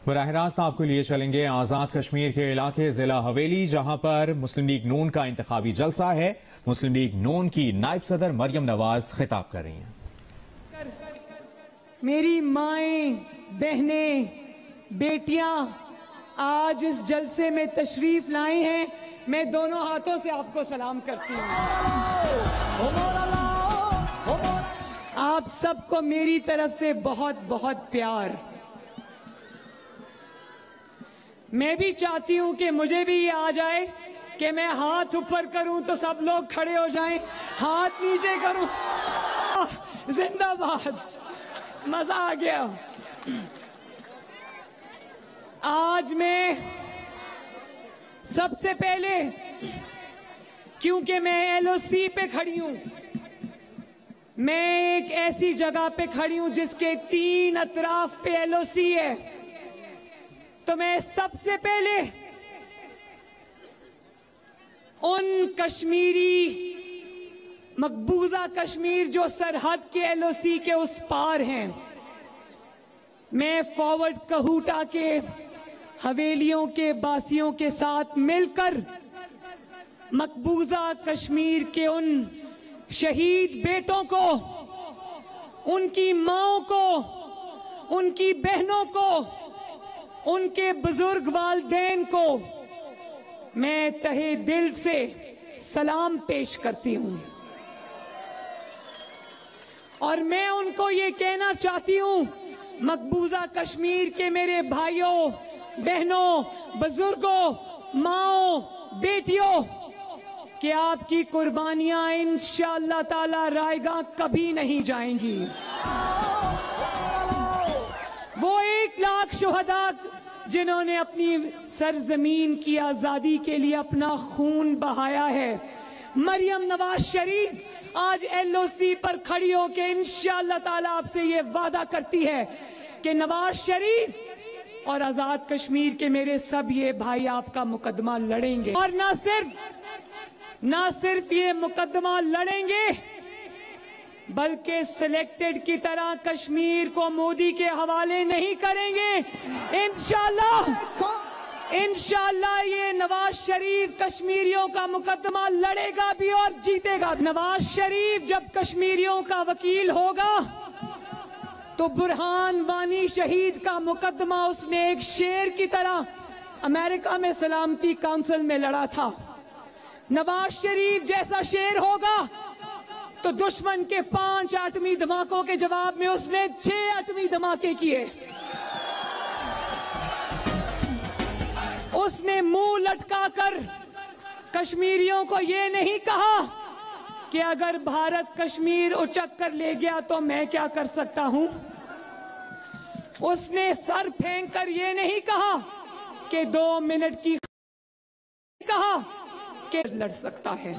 براہ راست آپ کو لیے چلیں گے آزاد کشمیر کے علاقے ضلع حویلی، جہاں پر مسلم لیگ نون کا انتخابی جلسہ ہے۔ مسلم لیگ نون کی نائب صدر مریم نواز خطاب کر رہی ہیں۔ میری مائیں، بہنیں، بیٹیاں آج اس جلسے میں تشریف لائی ہیں، میں دونوں ہاتھوں سے آپ کو سلام کرتی ہوں۔ آپ سب کو میری طرف سے بہت بہت پیار۔ میں بھی چاہتی ہوں کہ مجھے بھی یہ آ جائے کہ میں ہاتھ اوپر کروں تو سب لوگ کھڑے ہو جائیں، ہاتھ نیچے کروں۔ زندہ باد، مزہ آ گیا۔ آج میں سب سے پہلے، کیونکہ میں ایل او سی پہ کھڑی ہوں، میں ایک ایسی جگہ پہ کھڑی ہوں جس کے 3 اطراف پہ ایل او سی ہے، تو میں سب سے پہلے ان کشمیری، مقبوضہ کشمیر جو سرحد کے ایل او سی کے اس پار ہیں، میں فارورڈ کہوٹا کے حویلیوں کے باسیوں کے ساتھ مل کر مقبوضہ کشمیر کے ان شہید بیٹوں کو، ان کی ماؤں کو، ان کی بہنوں کو، ان کے بزرگ والدین کو میں تہہ دل سے سلام پیش کرتی ہوں، اور میں ان کو یہ کہنا چاہتی ہوں، مقبوضہ کشمیر کے میرے بھائیوں، بہنوں، بزرگوں، ماؤں، بیٹیوں، کہ آپ کی قربانیاں انشاءاللہ تعالی رائے گاہ کبھی نہیں جائیں گی۔ وہ 1 لاکھ شہداء جنہوں نے اپنی سرزمین کی آزادی کے لیے اپنا خون بہایا ہے، مریم نواز شریف آج ایل او سی پر کھڑی ہو کے انشاءاللہ تعالی آپ سے یہ وعدہ کرتی ہے کہ نواز شریف اور آزاد کشمیر کے میرے سب یہ بھائی آپ کا مقدمہ لڑیں گے، اور نہ صرف یہ مقدمہ لڑیں گے بلکہ سلیکٹڈ کی طرح کشمیر کو مودی کے حوالے نہیں کریں گے۔ انشاءاللہ یہ نواز شریف کشمیریوں کا مقدمہ لڑے گا بھی اور جیتے گا۔ نواز شریف جب کشمیریوں کا وکیل ہوگا تو برہان وانی شہید کا مقدمہ اس نے ایک شیر کی طرح امریکہ میں سلامتی کونسل میں لڑا تھا۔ نواز شریف جیسا شیر ہوگا تو دشمن کے 5 ایٹمی دھماکوں کے جواب میں اس نے 6 ایٹمی دھماکے کیے۔ اس نے منہ لٹکا کر کشمیریوں کو یہ نہیں کہا کہ اگر بھارت کشمیر اچک کر لے گیا تو میں کیا کر سکتا ہوں۔ اس نے سر پھینک کر یہ نہیں کہا کہ 2 منٹ کی کہا کہ لڑ سکتا ہے۔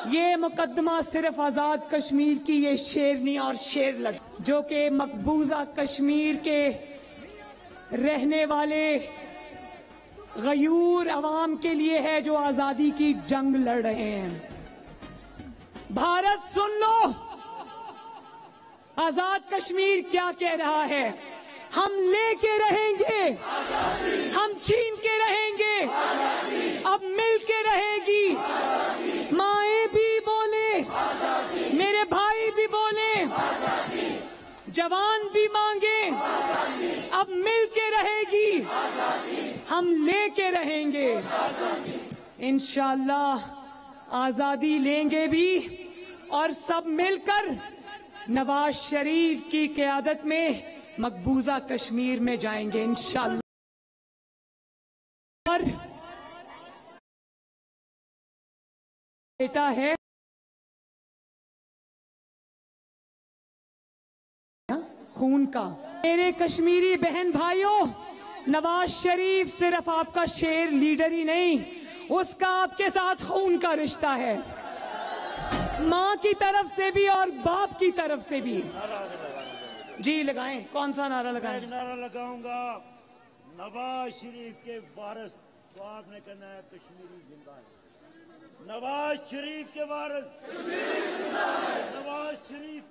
یہ مقدمہ صرف آزاد کشمیر کی یہ شیرنی اور شیر لڑ جو کہ مقبوضہ کشمیر کے رہنے والے غیور عوام کے لیے ہے جو آزادی کی جنگ لڑ رہے ہیں۔ بھارت سن لو، آزاد کشمیر کیا کہہ رہا ہے، ہم لے کے رہیں گے، ہم چھین کے رہیں گے، اب مل کے رہے گی۔ مائیں بھی بولے، میرے بھائی بھی بولے، جوان بھی مانگے، اب مل کے رہے گی، ہم لے کے رہیں گے۔ انشاءاللہ آزادی لیں گے بھی، اور سب مل کر نواز شریف کی قیادت میں مقبوضہ کشمیر میں جائیں گے انشاءاللہ۔ اور بیٹا ہے خون کا، میرے کشمیری بہن بھائیوں، نواز شریف صرف آپ کا شیر لیڈر ہی نہیں، اس کا آپ کے ساتھ خون کا رشتہ ہے، ماں کی طرف سے بھی اور باپ کی طرف سے بھی۔ جی لگائیں، کون سا نعرہ لگائیں؟ ایک نعرہ لگاؤں گا، نواز شریف کے وارث، تو آپ نے کہنا ہے کشمیری زندہ ہے۔ نواز شریف کے وارث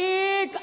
1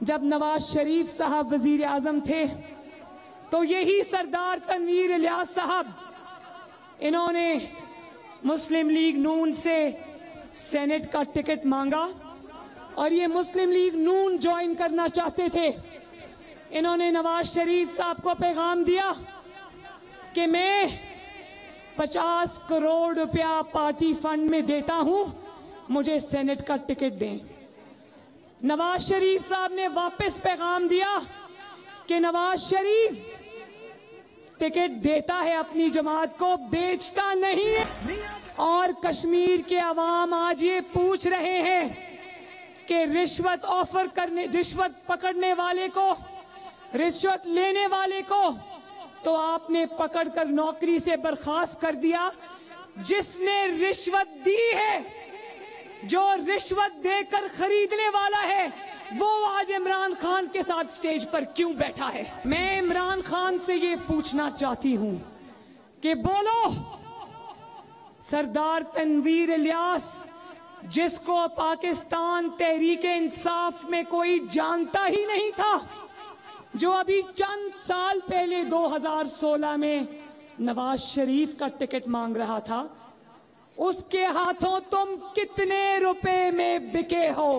جب نواز شریف صاحب وزیر اعظم تھے تو یہی سردار تنویر الیاس صاحب انہوں نے مسلم لیگ نون سے سینٹ کا ٹکٹ مانگا اور یہ مسلم لیگ نون جوائن کرنا چاہتے تھے. انہوں نے نواز شریف صاحب کو پیغام دیا کہ میں 50 کروڑ روپیہ پارٹی فنڈ میں دیتا ہوں, مجھے سینٹ کا ٹکٹ دیں. نواز شریف صاحب نے واپس پیغام دیا کہ نواز شریف ٹکٹ دیتا ہے اپنی جماعت کو, بیچتا نہیں ہے. اور کشمیر کے عوام آج یہ پوچھ رہے ہیں کہ رشوت پکڑنے والے کو, رشوت لینے والے کو تو آپ نے پکڑ کر نوکری سے برخاست کر دیا. جس نے رشوت دی ہے, جو رشوت دے کر خریدنے والا ہے, وہ آج عمران خان کے ساتھ سٹیج پر کیوں بیٹھا ہے؟ میں عمران خان سے یہ پوچھنا چاہتی ہوں کہ بولو, سردار تنویر الیاس جس کو پاکستان تحریک انصاف میں کوئی جانتا ہی نہیں تھا, جو ابھی چند سال پہلے 2016 میں نواز شریف کا ٹکٹ مانگ رہا تھا, اس کے ہاتھوں تم کتنے روپے میں بکے ہو؟